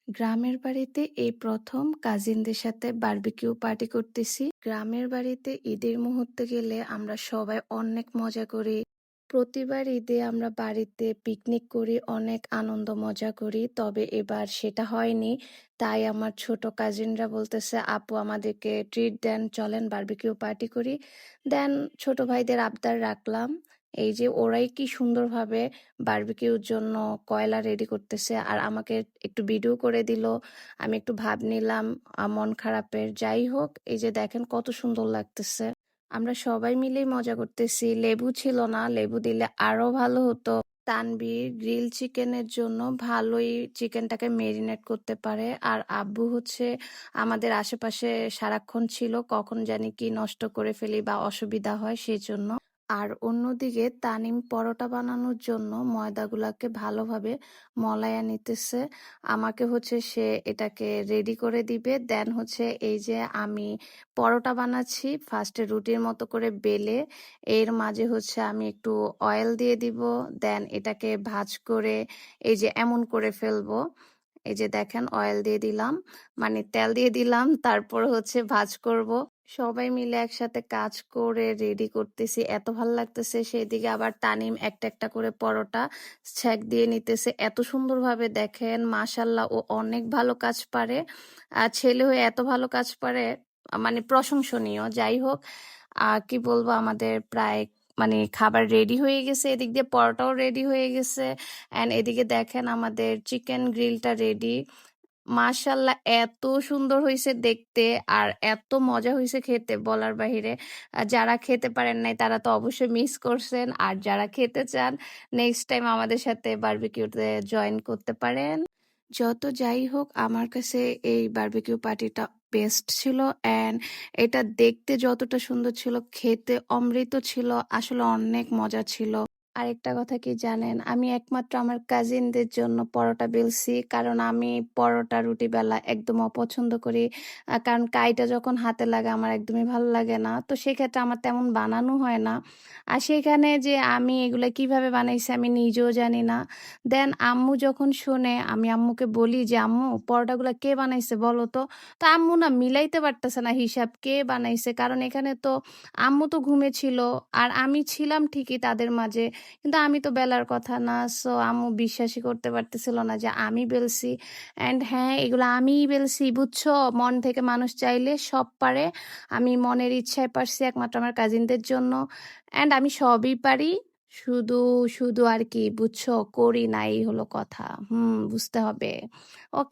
গ্রামের বাড়িতে এই প্রথম কাজিনদের সাথে বারবিকিউ পার্টি করতেছি। গ্রামের বাড়িতে ঈদের মুহূর্তে গেলে আমরা সবাই অনেক মজা করি। প্রতিবার ঈদে আমরা বাড়িতে পিকনিক করি, অনেক আনন্দ মজা করি। তবে এবার সেটা হয়নি। তাই আমার ছোট কাজিনরা বলতেছে, আপু আমাদেরকে ট্রিট দেন, চলেন বারবিকিউ পার্টি করি। দেন ছোট ভাইদের আবদার রাখলাম। এই যে ওরাই কি সুন্দরভাবে বারবিকিউর জন্য কয়লা রেডি করতেছে আর আমাকে একটু ভিডিও করে দিল। আমি একটু ভাব নিলাম মন খারাপের। যাই হোক, এই যে দেখেন কত সুন্দর লাগতেছে। আমরা সবাই মিলেই মজা করতেছি। লেবু ছিল না, লেবু দিলে আরো ভালো হতো। তানভীর গ্রিল চিকেনের জন্য ভালোই চিকেনটাকে মেরিনেট করতে পারে, আর আব্বু হচ্ছে আমাদের আশেপাশে সারাক্ষণ ছিল, কখন জানি কি নষ্ট করে ফেলি বা অসুবিধা হয় সেই জন্য। আর অন্যদিকে তানিম পরোটা বানানোর জন্য ময়দাগুলাকে ভালোভাবে মলায়া নিতেছে। আমাকে হচ্ছে সে এটাকে রেডি করে দিবে। দেন হচ্ছে এই যে আমি পরোটা বানাচ্ছি, ফার্স্টে রুটির মতো করে বেলে এর মাঝে হচ্ছে আমি একটু অয়েল দিয়ে দিব। দেন এটাকে ভাঁজ করে এই যে এমন করে ফেলবো। এই যে দেখেন অয়েল দিয়ে দিলাম, মানে তেল দিয়ে দিলাম, তারপর হচ্ছে ভাঁজ করব। সবাই মিলে একসাথে কাজ করে রেডি করতেছি, এত ভাল লাগতেছে। সেদিকে আবার তানিম একটা একটা করে পরোটা ছ্যাঁক দিয়ে নিতেছে এত সুন্দরভাবে। দেখেন মাশাল্লাহ, ও অনেক ভালো কাজ পারে। আর ছেলে হয়ে এত ভালো কাজ পারে, মানে প্রশংসনীয়। যাই হোক, কি বলবো, আমাদের প্রায় মানে খাবার রেডি হয়ে গেছে। এদিক দিয়ে পরোটাও রেডি হয়ে গেছে। অ্যান্ড এদিকে দেখেন আমাদের চিকেন গ্রিলটা রেডি। মাশাল্লাহ, এত সুন্দর হয়েছে দেখতে আর এত মজা হয়েছে খেতে, বলার বাহিরে। যারা খেতে পারেন নাই তারা তো অবশ্যই মিস করছেন, আর যারা খেতে চান নেক্সট টাইম আমাদের সাথে বারবিকিউতে জয়েন করতে পারেন। যত যাই হোক, আমার কাছে এই বারবিকিউ পার্টিটা বেস্ট ছিল। অ্যান্ড এটা দেখতে যতটা সুন্দর ছিল, খেতে অমৃত ছিল। আসলে অনেক মজা ছিল। আরেকটা কথা কি জানেন, আমি একমাত্র আমার কাজিনদের জন্য পরোটা বেলছি, কারণ আমি পরোটা রুটি বেলা একদম অপছন্দ করি। কারণ কাইটা যখন হাতে লাগে আমার একদমই ভালো লাগে না, তো সেক্ষেত্রে আমার তেমন বানানো হয় না। আর সেখানে যে আমি এগুলো কিভাবে বানাইছি আমি নিজেও জানি না। দেন আম্মু যখন শোনে, আমি আম্মুকে বলি যে আম্মু পরোটাগুলো কে বানাইছে বলো তো। তো আম্মু না মিলাইতে পারতেছে না হিসাব কে বানাইছে, কারণ এখানে তো আম্মু তো ঘুমেছিল আর আমি ছিলাম ঠিকই তাদের মাঝে, কিন্তু আমি তো বেলার কথা না। সো আম্মু বিশ্বাসই করতে পারতেছিল না যে আমি বেলছি। অ্যান্ড হ্যাঁ, এগুলো আমিই বেলছি, বুঝছো। মন থেকে মানুষ চাইলে সব পারে। আমি মনের ইচ্ছায় পারছি একমাত্র আমার কাজিনদের জন্য। অ্যান্ড আমি সবই পারি, শুধু শুধু আর কি বুঝছো করি না, এই হলো কথা। বুঝতে হবে। ওকে।